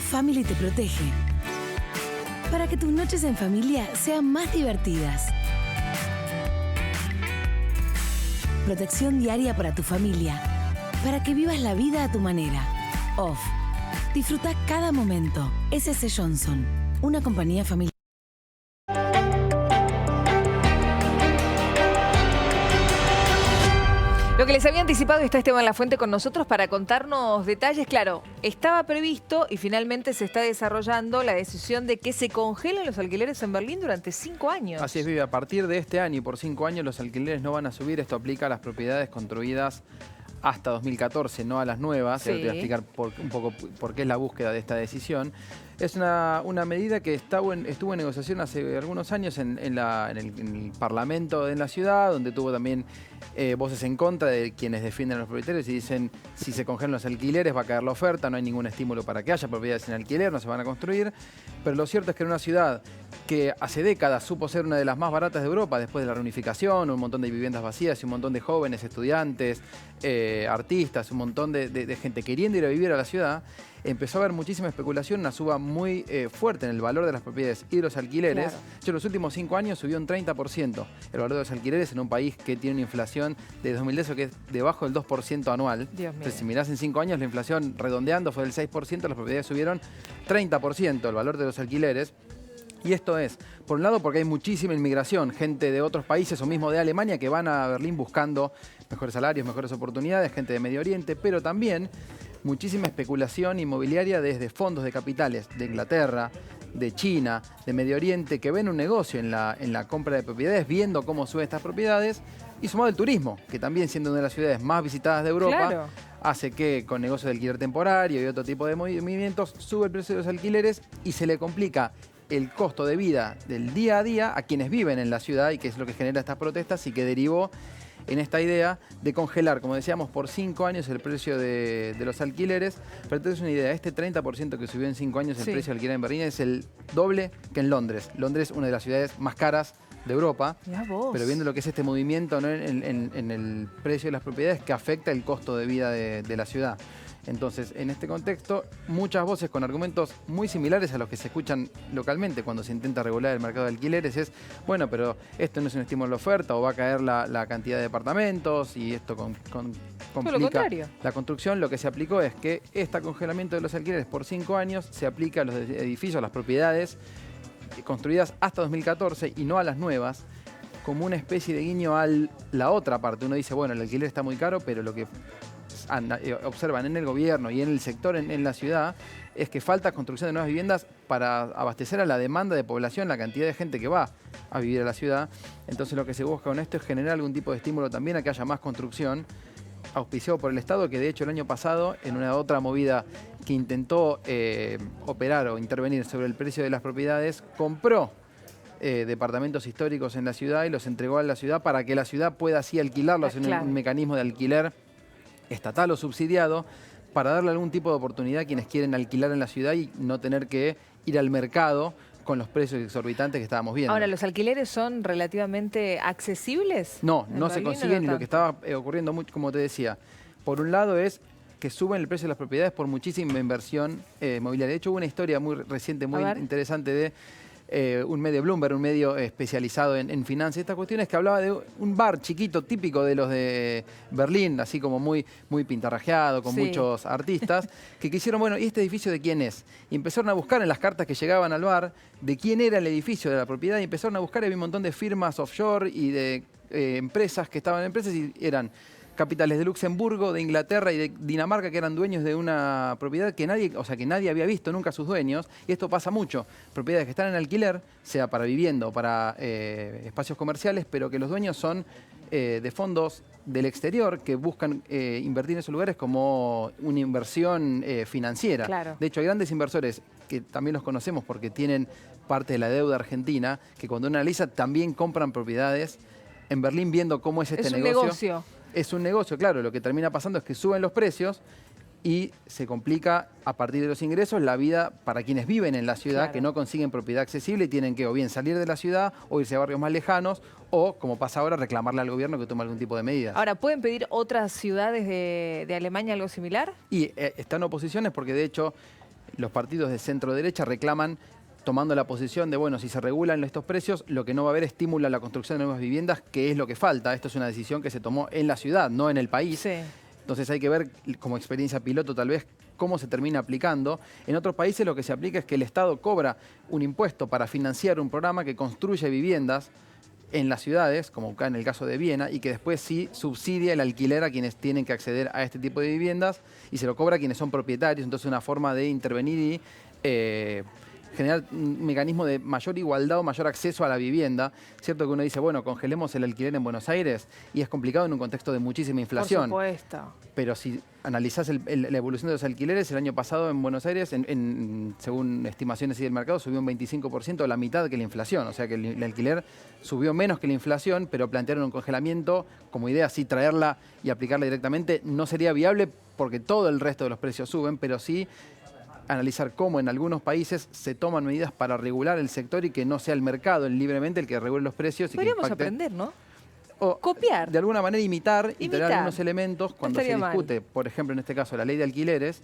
Family te protege para que tus noches en familia sean más divertidas. Protección diaria para tu familia, para que vivas la vida a tu manera. Off. Disfruta cada momento. S.C. Johnson, una compañía familiar. Lo que les había anticipado, está Esteban Lafuente con nosotros para contarnos detalles. Claro, estaba previsto y finalmente se está desarrollando la decisión de que se congelen los alquileres en Berlín durante 5 años. Así es, Vivi. A partir de este año y por 5 años los alquileres no van a subir. Esto aplica a las propiedades construidas hasta 2014, no a las nuevas. Sí. Te voy a explicar un poco por qué es la búsqueda de esta decisión. Es una medida que estuvo en negociación hace algunos años en el Parlamento de la ciudad, donde tuvo también voces en contra de quienes defienden a los propietarios y dicen si se congelan los alquileres va a caer la oferta, no hay ningún estímulo para que haya propiedades en alquiler, no se van a construir. Pero lo cierto es que en una ciudad que hace décadas supo ser una de las más baratas de Europa después de la reunificación, un montón de viviendas vacías y un montón de jóvenes, estudiantes, artistas, un montón de gente queriendo ir a vivir a la ciudad, empezó a haber muchísima especulación, una suba muy fuerte en el valor de las propiedades y de los alquileres. Claro. En los últimos 5 años subió un 30% el valor de los alquileres en un país que tiene una inflación de 2010 que es debajo del 2% anual. Dios mío. Entonces, si mirás en 5 años, la inflación redondeando fue del 6%, las propiedades subieron 30% el valor de los alquileres. Y esto es, por un lado, porque hay muchísima inmigración, gente de otros países o mismo de Alemania que van a Berlín buscando mejores salarios, mejores oportunidades, gente de Medio Oriente, pero también muchísima especulación inmobiliaria desde fondos de capitales de Inglaterra, de China, de Medio Oriente, que ven un negocio en la compra de propiedades, viendo cómo suben estas propiedades, y sumado el turismo, que también siendo una de las ciudades más visitadas de Europa, Claro. hace que con negocios de alquiler temporario y otro tipo de movimientos sube el precio de los alquileres y se le complica el costo de vida del día a día a quienes viven en la ciudad, y que es lo que genera estas protestas y que derivó en esta idea de congelar, como decíamos, por 5 años el precio de los alquileres. Pero entonces una idea, este 30% que subió en 5 años el precio de alquiler en Berlín es el doble que en Londres. Londres, una de las ciudades más caras de Europa, Mirá vos. pero viendo lo que es este movimiento, ¿no?, en el precio de las propiedades que afecta el costo de vida de la ciudad. Entonces, en este contexto, muchas voces con argumentos muy similares a los que se escuchan localmente cuando se intenta regular el mercado de alquileres es, bueno, pero esto no es un estímulo a la oferta o va a caer la cantidad de departamentos y esto complica la construcción. Lo que se aplicó es que este congelamiento de los alquileres por 5 años se aplica a los edificios, a las propiedades construidas hasta 2014 y no a las nuevas, como una especie de guiño a la otra parte. Uno dice, bueno, el alquiler está muy caro, pero lo que observan en el gobierno y en el sector en la ciudad es que falta construcción de nuevas viviendas para abastecer a la demanda de población, la cantidad de gente que va a vivir a la ciudad. Entonces lo que se busca con esto es generar algún tipo de estímulo también a que haya más construcción, auspiciado por el Estado, que de hecho el año pasado, en una otra movida que intentó operar o intervenir sobre el precio de las propiedades, compró departamentos históricos en la ciudad y los entregó a la ciudad para que la ciudad pueda así alquilarlos en un mecanismo de alquiler estatal o subsidiado, para darle algún tipo de oportunidad a quienes quieren alquilar en la ciudad y no tener que ir al mercado con los precios exorbitantes que estábamos viendo. Ahora, ¿los alquileres son relativamente accesibles? No se consiguen, y lo que estaba ocurriendo mucho, como te decía, por un lado es que suben el precio de las propiedades por muchísima inversión inmobiliaria. De hecho, hubo una historia muy reciente, muy interesante de un medio Bloomberg, un medio especializado en finanzas. Esta cuestión es que hablaba de un bar chiquito, típico de los de Berlín, así como muy pintarrajeado, con muchos artistas, que quisieron, bueno, ¿y este edificio de quién es? Y empezaron a buscar en las cartas que llegaban al bar de quién era el edificio de la propiedad, y empezaron a buscar, y había un montón de firmas offshore y de empresas que estaban en empresas y eran capitales de Luxemburgo, de Inglaterra y de Dinamarca, que eran dueños de una propiedad que nadie había visto nunca a sus dueños. Y esto pasa mucho. Propiedades que están en alquiler, sea para vivienda o para espacios comerciales, pero que los dueños son de fondos del exterior que buscan invertir en esos lugares como una inversión financiera. Claro. De hecho, hay grandes inversores que también los conocemos porque tienen parte de la deuda argentina, que cuando uno analiza también compran propiedades en Berlín viendo cómo es este negocio. Es un negocio, claro. Lo que termina pasando es que suben los precios y se complica a partir de los ingresos la vida para quienes viven en la ciudad, que no consiguen propiedad accesible y tienen que o bien salir de la ciudad o irse a barrios más lejanos o, como pasa ahora, reclamarle al gobierno que tome algún tipo de medidas. Ahora, ¿pueden pedir otras ciudades de Alemania algo similar? Y están oposiciones porque, de hecho, los partidos de centro-derecha reclaman tomando la posición de, bueno, si se regulan estos precios, lo que no va a haber estímulo a la construcción de nuevas viviendas, que es lo que falta. Esto es una decisión que se tomó en la ciudad, no en el país. Sí. Entonces hay que ver como experiencia piloto tal vez cómo se termina aplicando. En otros países lo que se aplica es que el Estado cobra un impuesto para financiar un programa que construye viviendas en las ciudades, como acá en el caso de Viena, y que después sí subsidia el alquiler a quienes tienen que acceder a este tipo de viviendas y se lo cobra a quienes son propietarios. Entonces una forma de intervenir y generar un mecanismo de mayor igualdad o mayor acceso a la vivienda. Cierto que uno dice, bueno, congelemos el alquiler en Buenos Aires y es complicado en un contexto de muchísima inflación. Por supuesto. Pero si analizás la evolución de los alquileres, el año pasado en Buenos Aires, según estimaciones y del mercado, subió un 25%, la mitad que la inflación. O sea que el alquiler subió menos que la inflación, pero plantearon un congelamiento como idea, sí traerla y aplicarla directamente. No sería viable porque todo el resto de los precios suben, pero sí analizar cómo en algunos países se toman medidas para regular el sector y que no sea el mercado libremente el que regule los precios. Podríamos que aprender, ¿no? O copiar. De alguna manera imitar y tener algunos elementos cuando se discute, por ejemplo, en este caso, la ley de alquileres,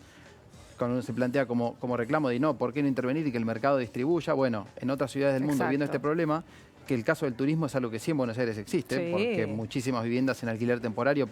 cuando uno se plantea como reclamo de no, ¿por qué no intervenir y que el mercado distribuya? Bueno, en otras ciudades del mundo, viendo este problema, que el caso del turismo es algo que sí en Buenos Aires existe, porque muchísimas viviendas en alquiler temporario